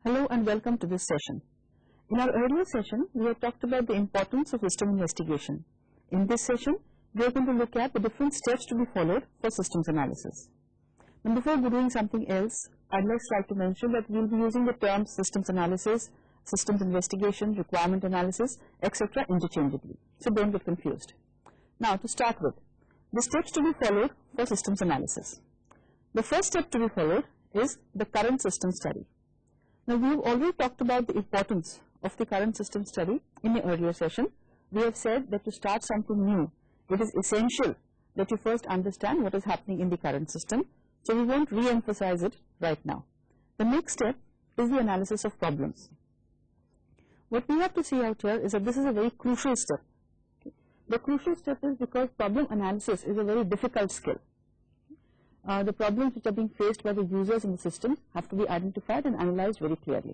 Hello and welcome to this session. In our earlier session, we have talked about the importance of system investigation. In this session, we are going to look at the different steps to be followed for systems analysis. And before doing something else, I'd like to mention that we will be using the terms systems analysis, systems investigation, requirement analysis, etc. interchangeably. So don't get confused. Now to start with, the steps to be followed for systems analysis. The first step to be followed is the current system study. Now we have already talked about the importance of the current system study in the earlier session. We have said that to start something new, it is essential that you first understand what is happening in the current system. So we won't re-emphasize it right now. The next step is the analysis of problems. What we have to see out here is that this is a very crucial step. The crucial step is because problem analysis is a very difficult skill. The problems which are being faced by the users in the system have to be identified and analyzed very clearly.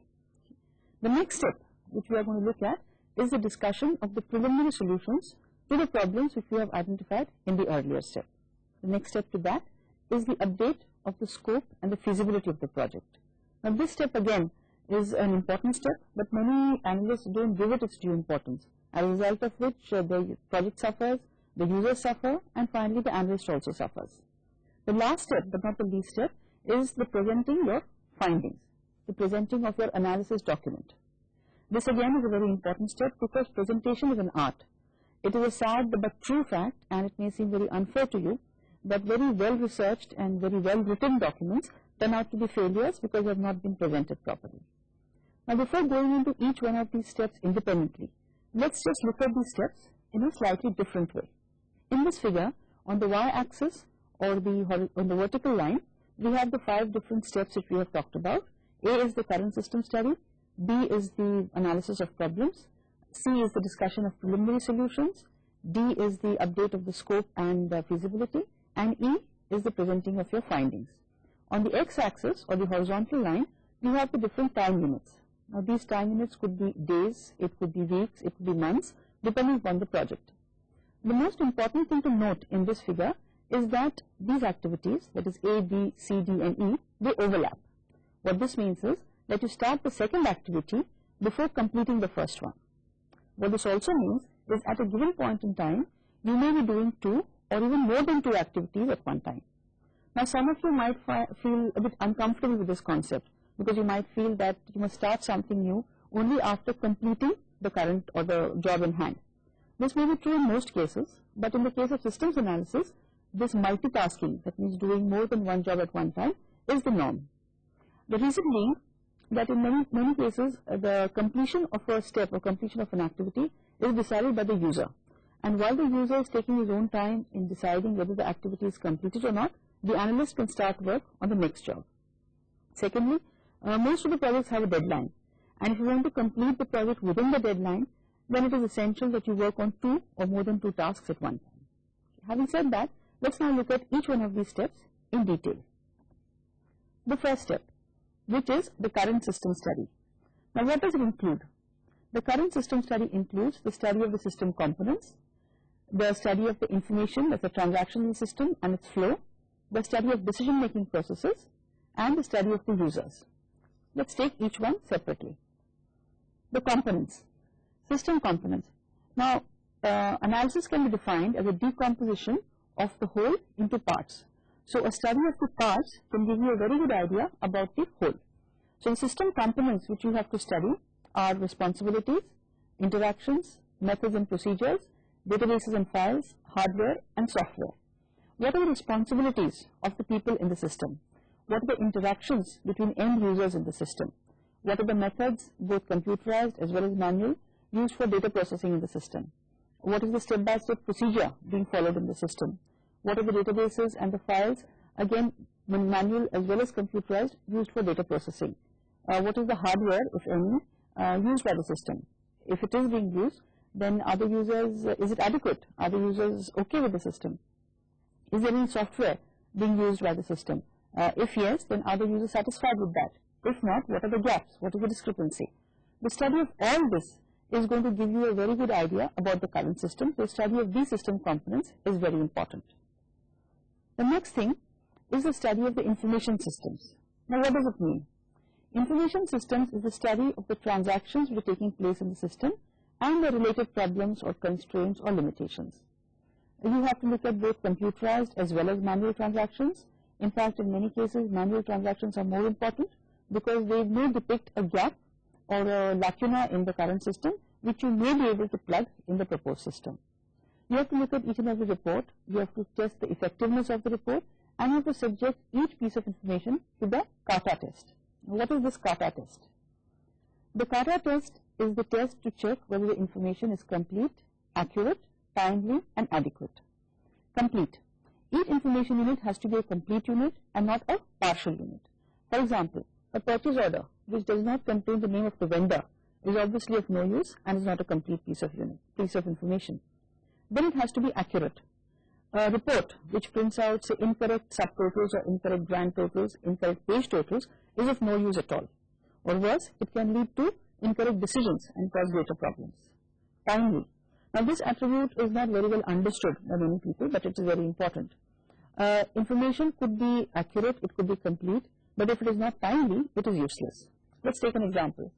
The next step which we are going to look at is the discussion of the preliminary solutions to the problems which we have identified in the earlier step. The next step to that is the update of the scope and the feasibility of the project. Now this step again is an important step, but many analysts don't give it its due importance, as a result of which the project suffers, the users suffer, and finally the analyst also suffers. The last step, but not the least step, is the presenting your findings, the presenting of your analysis document. This again is a very important step because presentation is an art. It is a sad but true fact, and it may seem very unfair to you, that very well researched and very well written documents turn out to be failures because they have not been presented properly. Now before going into each one of these steps independently, let's just look at these steps in a slightly different way. In this figure, on the y-axis or on the vertical line, we have the 5 different steps which we have talked about. A is the current system study, B is the analysis of problems, C is the discussion of preliminary solutions, D is the update of the scope and feasibility, and E is the presenting of your findings. On the x-axis or the horizontal line, we have the different time units. Now these time units could be days, it could be weeks, it could be months, depending upon the project. The most important thing to note in this figure is that these activities, that is A, B, C, D and E, they overlap. What this means is that you start the second activity before completing the first one. What this also means is at a given point in time, you may be doing 2 or even more than 2 activities at one time. Now some of you might feel a bit uncomfortable with this concept because you might feel that you must start something new only after completing the current or the job in hand. This may be true in most cases, but in the case of systems analysis, this multitasking, that means doing more than one job at one time, is the norm. The reason being that in many cases, the completion of a step or completion of an activity is decided by the user. And while the user is taking his own time in deciding whether the activity is completed or not, the analyst can start work on the next job. Secondly, most of the projects have a deadline. And if you want to complete the project within the deadline, then it is essential that you work on 2 or more than 2 tasks at one time. Having said that, let's now look at each one of these steps in detail. The first step, which is the current system study. Now what does it include? The current system study includes the study of the system components, the study of the information of the transactional system and its flow, the study of decision-making processes, and the study of the users. Let's take each one separately. The components, system components. Now analysis can be defined as a decomposition of the whole into parts. So a study of the parts can give you a very good idea about the whole. So the system components which you have to study are responsibilities, interactions, methods and procedures, databases and files, hardware and software. What are the responsibilities of the people in the system? What are the interactions between end users in the system? What are the methods, both computerized as well as manual, used for data processing in the system? What is the step-by-step procedure being followed in the system? What are the databases and the files, again manual as well as computerized, used for data processing? What is the hardware, if any, used by the system? If it is being used, then are the users, is it adequate? Are the users okay with the system? Is there any software being used by the system? If yes, then are the users satisfied with that? If not, what are the gaps? What is the discrepancy? The study of all this is going to give you a very good idea about the current system. The study of these system components is very important. The next thing is the study of the information systems. Now what does it mean? Information systems is the study of the transactions which are taking place in the system and the related problems or constraints or limitations. You have to look at both computerized as well as manual transactions. In fact, in many cases, manual transactions are more important because they may depict a gap or a lacuna in the current system which you may be able to plug in the proposed system. You have to look at each and every report, you have to test the effectiveness of the report, and you have to subject each piece of information to the kata test. What is this kata test? The kata test is the test to check whether the information is complete, accurate, timely and adequate. Complete. Each information unit has to be a complete unit and not a partial unit. For example, a purchase order which does not contain the name of the vendor is obviously of no use and is not a complete piece of information. Then it has to be accurate. A report which prints out say incorrect subtotals or incorrect grand totals, incorrect page totals is of no use at all. Or worse, it can lead to incorrect decisions and cause greater problems. Timely. Now this attribute is not very well understood by many people, but it is very important. Information could be accurate, it could be complete, but if it is not timely, it is useless. Let's take an example.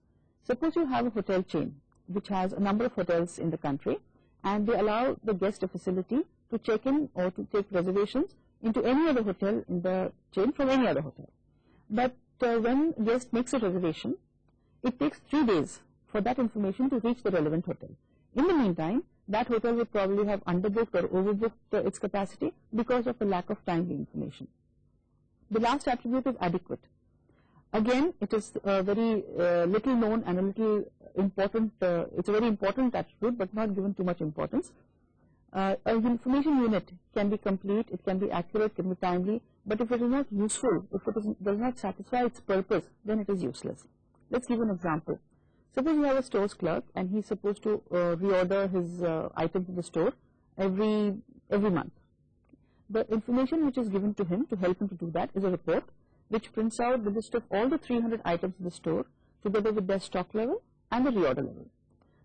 Suppose you have a hotel chain which has a number of hotels in the country, and they allow the guest a facility to check in or to take reservations into any other hotel in the chain from any other hotel. But when guest makes a reservation, it takes 3 days for that information to reach the relevant hotel. In the meantime, that hotel would probably have underbooked or overbooked its capacity because of the lack of timely information. The last attribute is adequate. Again, it is very little known and a little important, it's a very important attribute but not given too much importance. An information unit can be complete, it can be accurate, it can be timely, but if it is not useful, if it does not satisfy its purpose, then it is useless. Let's give an example. Suppose you have a stores clerk and he is supposed to reorder his items in the store every month. The information which is given to him to help him to do that is a report which prints out the list of all the 300 items in the store together with their stock level and the reorder level.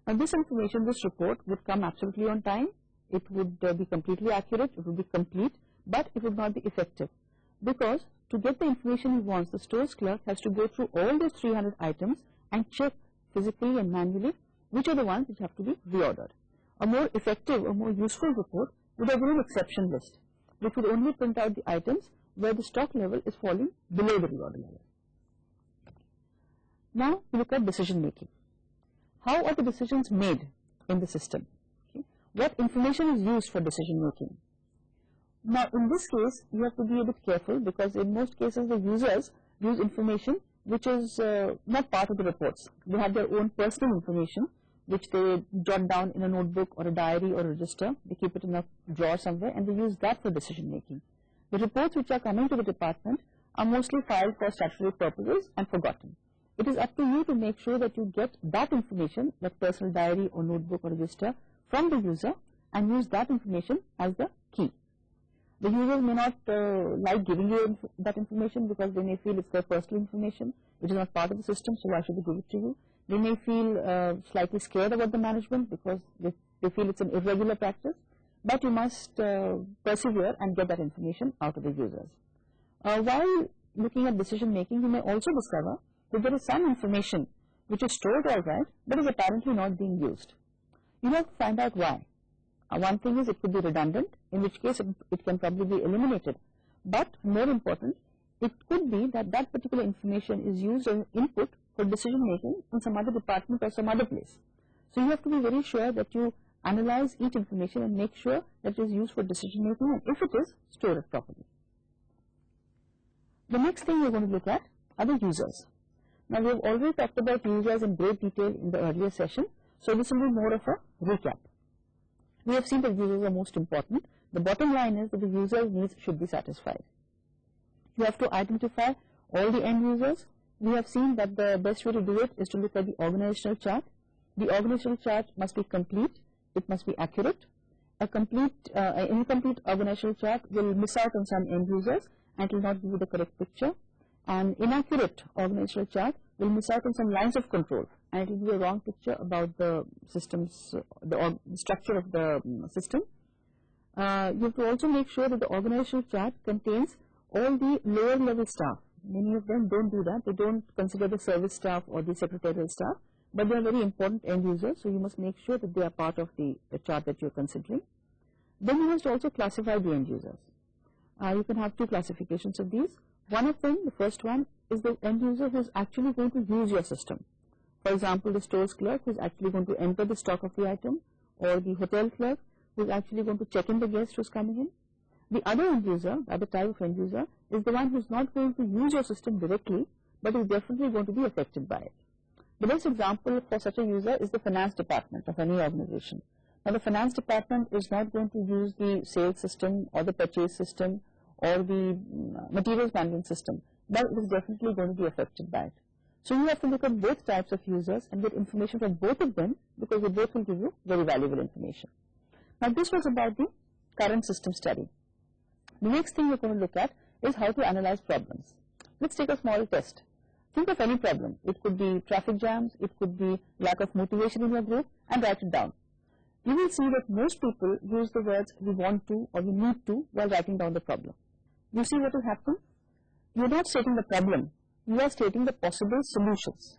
Now this information, this report would come absolutely on time, it would be completely accurate, it would be complete, but it would not be effective because to get the information he wants, the stores clerk has to go through all those 300 items and check physically and manually which are the ones which have to be reordered. A more effective or more useful report would have been an exception list which would only print out the items where the stock level is falling below the reorder level. Now we look at decision making. How are the decisions made in the system? Okay. What information is used for decision making? Now in this case you have to be a bit careful because in most cases the users use information which is not part of the reports. They have their own personal information which they jot down in a notebook or a diary or a register. They keep it in a drawer somewhere and they use that for decision making. The reports which are coming to the department are mostly filed for statutory purposes and forgotten. It is up to you to make sure that you get that information, that personal diary or notebook or register from the user and use that information as the key. The users may not like giving you that information because they may feel it's their personal information which is not part of the system, so why should they give it to you? They may feel slightly scared about the management because they feel it's an irregular practice, but you must persevere and get that information out of the users. While looking at decision making, you may also discover that there is some information which is stored all right but is apparently not being used. You have to find out why. One thing is it could be redundant, in which case it can probably be eliminated, but more important, it could be that that particular information is used as input for decision making in some other department or some other place. So you have to be very sure that you analyze each information and make sure that it is used for decision making, and if it is, store it properly. The next thing we are going to look at are the users. Now we have already talked about users in great detail in the earlier session, so this will be more of a recap. We have seen that users are most important. The bottom line is that the user's needs should be satisfied. You have to identify all the end users. We have seen that the best way to do it is to look at the organizational chart. The organizational chart must be complete, it must be accurate. An incomplete organizational chart will miss out on some end users and it will not give you the correct picture. An inaccurate organizational chart will miss out on some lines of control and it will be a wrong picture about the system's, the structure of the system. You have to also make sure that the organizational chart contains all the lower level staff, Many of them don't do that. They don't consider the service staff or the secretarial staff, but they are very important end users, so you must make sure that they are part of the chart that you are considering. Then you must also classify the end users. You can have two classifications of these. One of them, the first one, is the end user who is actually going to use your system. For example, the stores clerk who is actually going to enter the stock of the item, or the hotel clerk who is actually going to check in the guest who is coming in. The other end user, the other type of end user, is the one who is not going to use your system directly, but is definitely going to be affected by it. The best example for such a user is the finance department of any organization. Now, the finance department is not going to use the sales system or the purchase system or the materials management system, but it is definitely going to be affected by it. So you have to look at both types of users and get information from both of them, because they both will give you very valuable information. Now, this was about the current system study. The next thing we're going to look at is how to analyze problems. Let's take a small test. Think of any problem. It could be traffic jams, it could be lack of motivation in your group, and write it down. You will see that most people use the words we want to or we need to while writing down the problem. You see what will happen? You are not stating the problem, you are stating the possible solutions.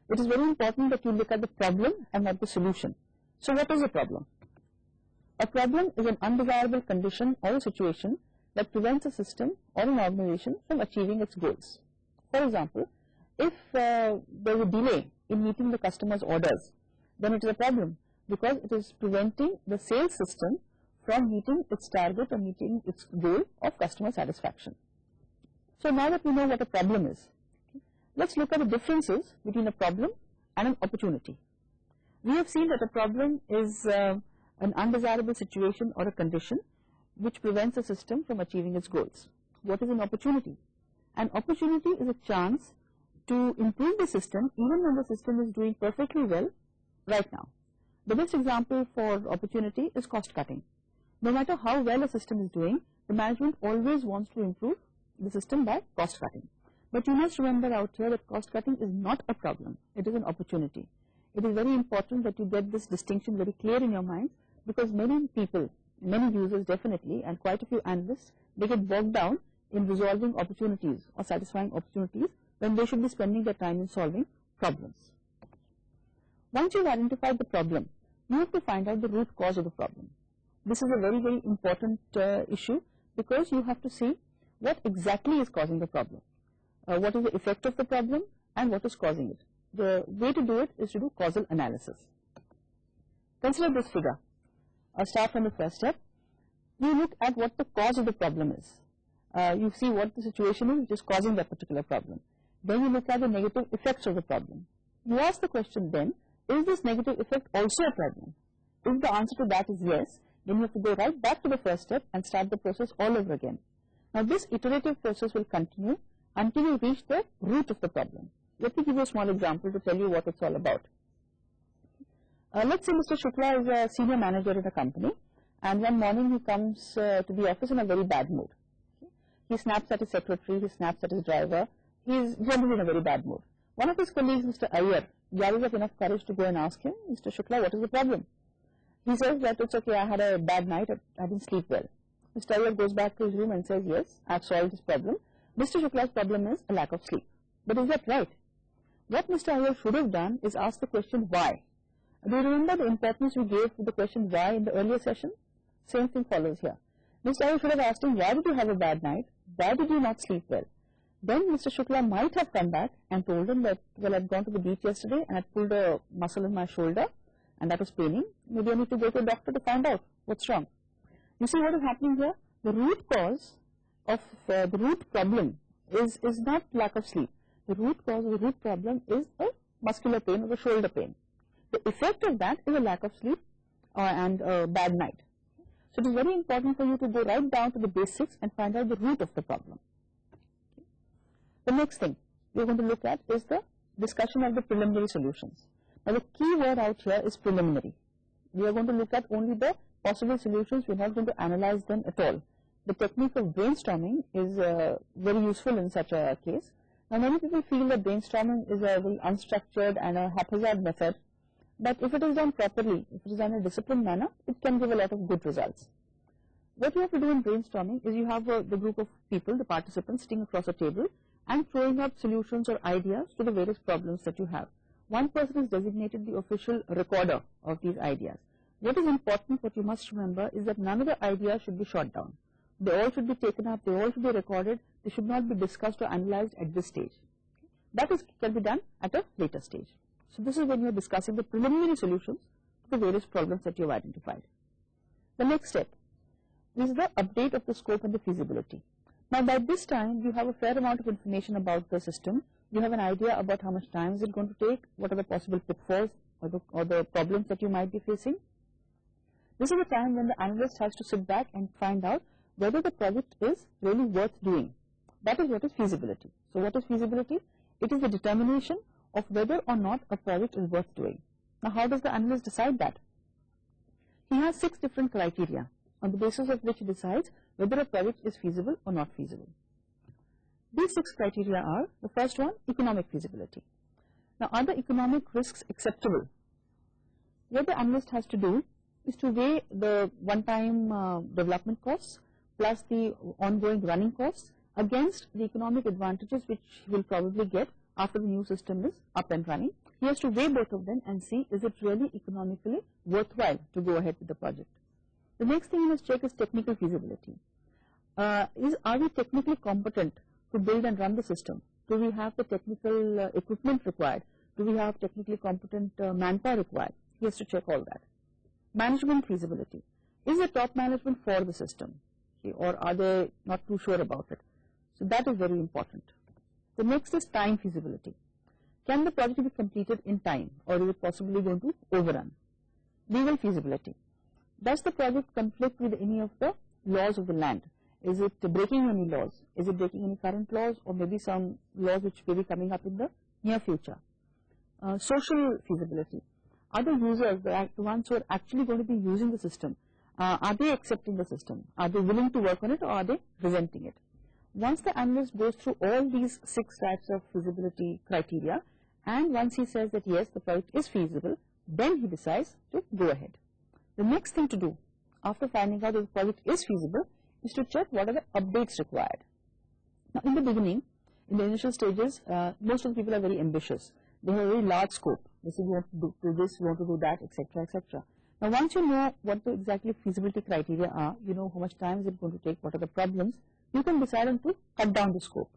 It is very important that you look at the problem and not the solution. So what is a problem? A problem is an undesirable condition or a situation that prevents a system or an organization from achieving its goals. For example, if there is a delay in meeting the customer's orders, then it is a problem, because it is preventing the sales system from meeting its target or meeting its goal of customer satisfaction. So now that we know what a problem is, let's look at the differences between a problem and an opportunity. We have seen that a problem is an undesirable situation or a condition which prevents a system from achieving its goals. What is an opportunity? An opportunity is a chance to improve the system even when the system is doing perfectly well right now. The best example for opportunity is cost cutting. No matter how well a system is doing, the management always wants to improve the system by cost cutting. But you must remember out here that cost cutting is not a problem, it is an opportunity. It is very important that you get this distinction very clear in your mind, because many people, many users definitely, and quite a few analysts, they get bogged down in resolving opportunities or satisfying opportunities when they should be spending their time in solving problems. Once you have identified the problem, you have to find out the root cause of the problem. This is a very, very important issue, because you have to see what exactly is causing the problem, what is the effect of the problem, and what is causing it. The way to do it is to do causal analysis. Consider this figure. I'll start from the first step. You look at what the cause of the problem is. You see what the situation is which is causing that particular problem. Then you look at the negative effects of the problem. You ask the question then, is this negative effect also a problem? If the answer to that is yes, then you have to go right back to the first step and start the process all over again. Now, this iterative process will continue until you reach the root of the problem. Let me give you a small example to tell you what it's all about. Let's say Mr. Shukla is a senior manager in a company, and one morning he comes to the office in a very bad mood. He snaps at his secretary, he snaps at his driver, he is generally in a very bad mood. One of his colleagues, Mr. Iyer, gathers up enough courage to go and ask him, Mr. Shukla, what is the problem? He says that it's okay, I had a bad night, I didn't sleep well. Mr. Iyer goes back to his room and says, yes, I've solved this problem. Mr. Shukla's problem is a lack of sleep. But is that right? What Mr. Iyer should have done is ask the question why. Do you remember the importance we gave to the question why in the earlier session? Same thing follows here. Mr. Iyer should have asked him, why did you have a bad night? Why did you not sleep well? Then Mr. Shukla might have come back and told him that, well, I'd gone to the beach yesterday and I'd pulled a muscle in my shoulder and that was paining. Maybe I need to go to a doctor to find out what's wrong. You see what is happening here? The root cause of the root problem is not lack of sleep. The root cause of the root problem is a muscular pain or a shoulder pain. The effect of that is a lack of sleep and a bad night. So it is very important for you to go right down to the basics and find out the root of the problem. The next thing we are going to look at is the discussion of the preliminary solutions. Now, the key word out here is preliminary. We are going to look at only the possible solutions. We are not going to analyze them at all. The technique of brainstorming is very useful in such a case. Now, many people feel that brainstorming is a very unstructured and a haphazard method, but if it is done properly, if it is done in a disciplined manner, it can give a lot of good results. What you have to do in brainstorming is you have the group of people, the participants, sitting across a table and throwing up solutions or ideas to the various problems that you have. One person is designated the official recorder of these ideas. What is important, what you must remember, is that none of the ideas should be shot down. They all should be taken up, they all should be recorded, they should not be discussed or analyzed at this stage. That can be done at a later stage. So this is when you are discussing the preliminary solutions to the various problems that you have identified. The next step is the update of the scope and the feasibility. Now by this time you have a fair amount of information about the system. You have an idea about how much time is it going to take, what are the possible pitfalls or the problems that you might be facing. This is the time when the analyst has to sit back and find out whether the project is really worth doing. That is what is feasibility. So what is feasibility? It is the determination of whether or not a project is worth doing. Now how does the analyst decide that? He has 6 different criteria on the basis of which he decides whether a project is feasible or not feasible. These 6 criteria are: the first one, economic feasibility. Now are the economic risks acceptable? What the analyst has to do is to weigh the one-time development costs plus the ongoing running costs against the economic advantages which he will probably get after the new system is up and running. He has to weigh both of them and see, is it really economically worthwhile to go ahead with the project. The next thing he must check is technical feasibility. Are we technically competent to build and run the system? Do we have the technical equipment required? Do we have technically competent manpower required? He has to check all that. Management feasibility. Is the top management for the system? Or are they not too sure about it? So that is very important. The next is time feasibility. Can the project be completed in time, or is it possibly going to overrun? Legal feasibility. Does the project conflict with any of the laws of the land? Is it breaking any laws? Is it breaking any current laws, or maybe some laws which may be coming up in the near future? Social feasibility. Are the users, the ones who are actually going to be using the system, are they accepting the system? Are they willing to work on it, or are they resenting it? Once the analyst goes through all these 6 types of feasibility criteria, and once he says that yes, the project is feasible, then he decides to go ahead. The next thing to do after finding out that the project is feasible is to check what are the updates required. Now in the beginning, in the initial stages, most of the people are very ambitious. They have a very large scope. They say we want to do this, we want to do that, etc., etc. Now once you know what the exactly feasibility criteria are, you know how much time is it going to take, what are the problems, you can decide on to cut down the scope.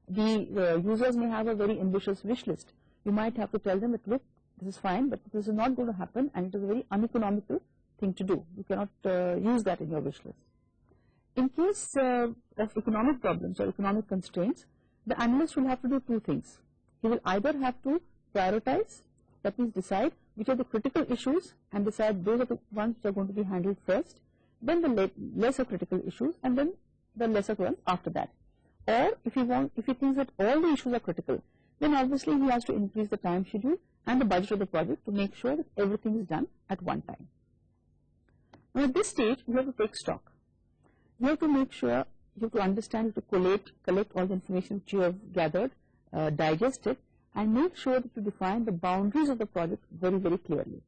The users may have a very ambitious wish list. You might have to tell them that, look, this is fine, but this is not going to happen, and it is a very uneconomical thing to do. You cannot use that in your wish list. In case of economic problems or economic constraints, the analyst will have to do 2 things. He will either have to prioritize, that means decide which are the critical issues and decide those are the ones which are going to be handled first, then the lesser critical issues, and then the lesser ones after that. Or if he thinks that all the issues are critical, then obviously he has to increase the time schedule and the budget of the project to make sure that everything is done at one time. Now at this stage, you have to take stock. You have to make sure, you have to understand, you have to collect all the information which you have gathered, digest it, and make sure that you define the boundaries of the project very, very clearly.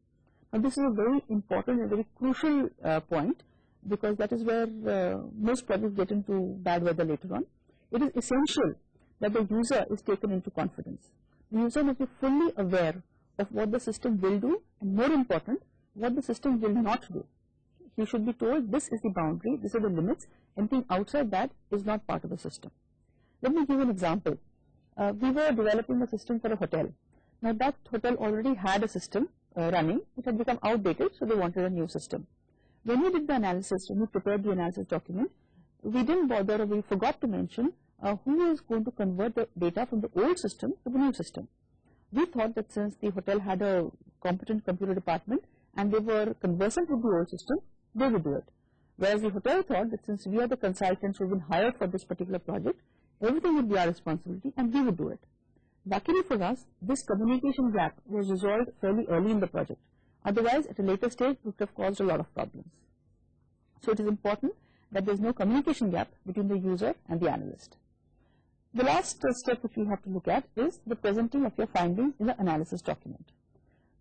Now this is a very important and very crucial point, because that is where most projects get into bad weather later on. It is essential that the user is taken into confidence. The user must be fully aware of what the system will do, and more important, what the system will not do. He should be told this is the boundary, these are the limits, anything outside that is not part of the system. Let me give an example. We were developing a system for a hotel. Now that hotel already had a system running, it had become outdated, so they wanted a new system. When we did the analysis, when we prepared the analysis document, we didn't bother, or we forgot to mention who is going to convert the data from the old system to the new system. We thought that since the hotel had a competent computer department and they were conversant with the old system, they would do it. Whereas the hotel thought that since we are the consultants who have been hired for this particular project, everything would be our responsibility and we would do it. Luckily for us, this communication gap was resolved fairly early in the project. Otherwise, at a later stage, it would have caused a lot of problems. So it is important that there is no communication gap between the user and the analyst. The last step which we have to look at is the presenting of your findings in the analysis document.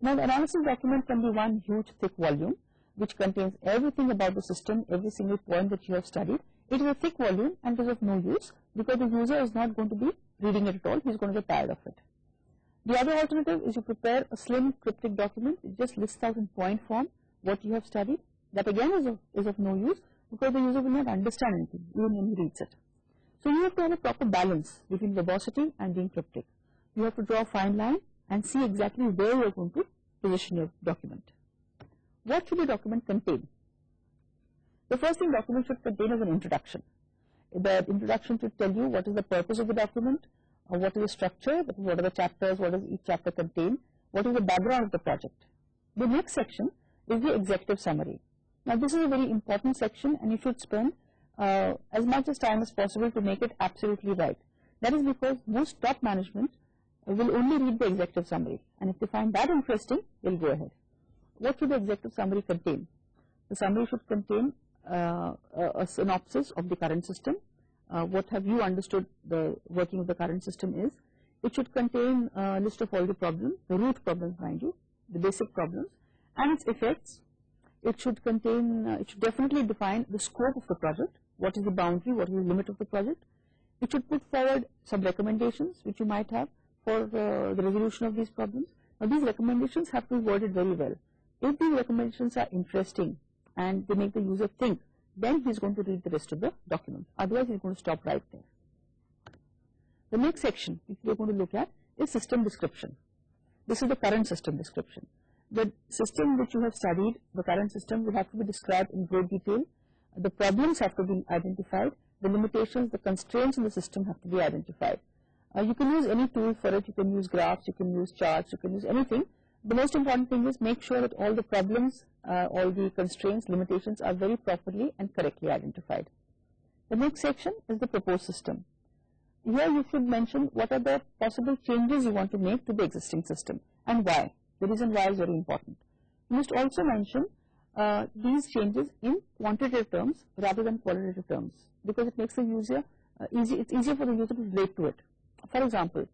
Now the analysis document can be one huge thick volume, which contains everything about the system, every single point that you have studied. It is a thick volume and it is of no use because the user is not going to be reading it at all. He is going to get tired of it. The other alternative is you prepare a slim cryptic document. It just lists out in point form what you have studied. That again is of no use because the user will not understand anything even when he reads it. So you have to have a proper balance between verbosity and being cryptic. You have to draw a fine line and see exactly where you are going to position your document. What should the document contain? The first thing document should contain is an introduction. The introduction should tell you what is the purpose of the document, what is the structure, what are the chapters, what does each chapter contain, what is the background of the project. The next section is the executive summary. Now this is a very important section and you should spend as much as time as possible to make it absolutely right. That is because most top management will only read the executive summary, and if they find that interesting, they'll go ahead. What should the executive summary contain? The summary should contain a synopsis of the current system. What have you understood the working of the current system is. It should contain a list of all the problems, the root problems mind you, the basic problems and its effects. It should contain, it should definitely define the scope of the project, what is the boundary, what is the limit of the project. It should put forward some recommendations which you might have for the resolution of these problems. Now these recommendations have to be worded very well. If these recommendations are interesting and they make the user think, then he is going to read the rest of the document. Otherwise he is going to stop right there. The next section which we are going to look at is system description. This is the current system description. The system which you have studied, the current system, will have to be described in great detail. The problems have to be identified. The limitations, the constraints in the system have to be identified. You can use any tool for it. You can use graphs, you can use charts, you can use anything. The most important thing is make sure that all the problems, all the constraints, limitations are very properly and correctly identified. The next section is the proposed system. Here you should mention what are the possible changes you want to make to the existing system and why. The reason why is very important. You must also mention these changes in quantitative terms rather than qualitative terms, because it makes the user it's easier for the user to relate to it. For example,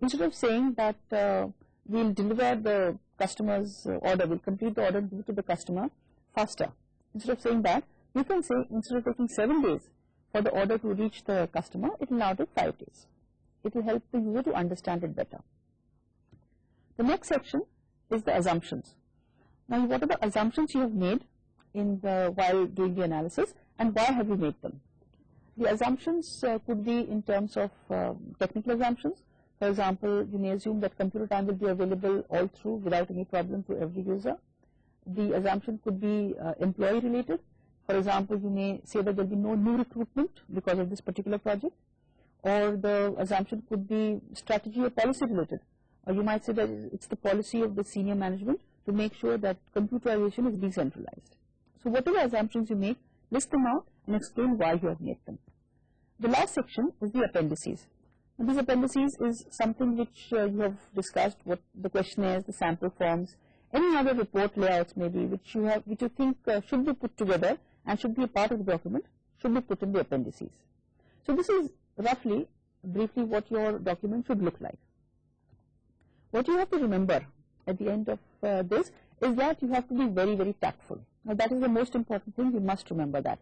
instead of saying that we'll deliver the customer's order, we'll complete the order and give it to the customer faster. Instead of saying that, you can say instead of taking 7 days for the order to reach the customer, it will now take 5 days. It will help the user to understand it better. The next section is the assumptions. Now, what are the assumptions you have made in while doing the analysis, and why have you made them? The assumptions could be in terms of technical assumptions. For example, you may assume that computer time will be available all through without any problem to every user. The assumption could be employee related. For example, you may say that there will be no new recruitment because of this particular project, or the assumption could be strategy or policy related. Or you might say that it's the policy of the senior management to make sure that computerization is decentralized. So whatever assumptions you make, list them out and explain why you have made them. The last section is the appendices. Now, these appendices is something which you have discussed, what the questionnaires, the sample forms, any other report layouts maybe which you think should be put together and should be a part of the document, should be put in the appendices. So this is roughly, briefly, what your document should look like. What you have to remember at the end of this is that you have to be very, very tactful. Now that is the most important thing, you must remember that.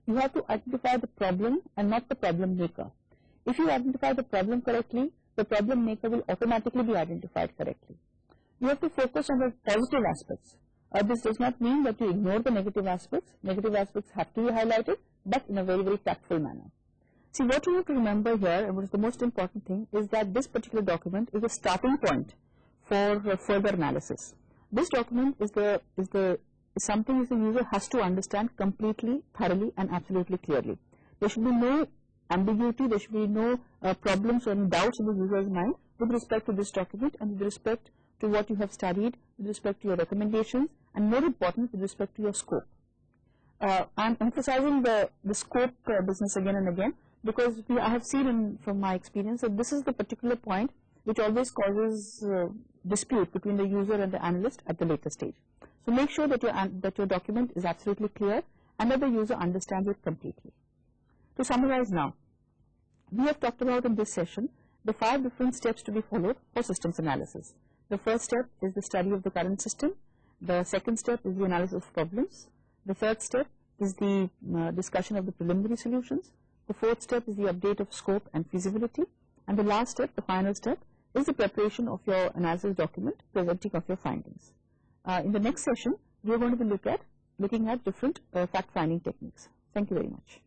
You have to identify the problem and not the problem maker. If you identify the problem correctly, the problem maker will automatically be identified correctly. You have to focus on the positive aspects. This does not mean that you ignore the negative aspects. Negative aspects have to be highlighted, but in a very, very tactful manner. See, what you have to remember here, and what is the most important thing, is that this particular document is a starting point for further analysis. This document is something which the user has to understand completely, thoroughly, and absolutely clearly. There should be no ambiguity, there should be no problems or any doubts in the user's mind with respect to this document and with respect to what you have studied, with respect to your recommendations, and more important, with respect to your scope. I am emphasizing the scope business again and again, because I have seen from my experience that this is the particular point which always causes dispute between the user and the analyst at the later stage. So make sure that your document is absolutely clear and that the user understands it completely. To summarize now, we have talked about in this session the 5 different steps to be followed for systems analysis. The first step is the study of the current system. The second step is the analysis of problems. The third step is the discussion of the preliminary solutions. The fourth step is the update of scope and feasibility. And the last step, the final step, is the preparation of your analysis document, presenting of your findings. In the next session, we are going to be looking at different fact-finding techniques. Thank you very much.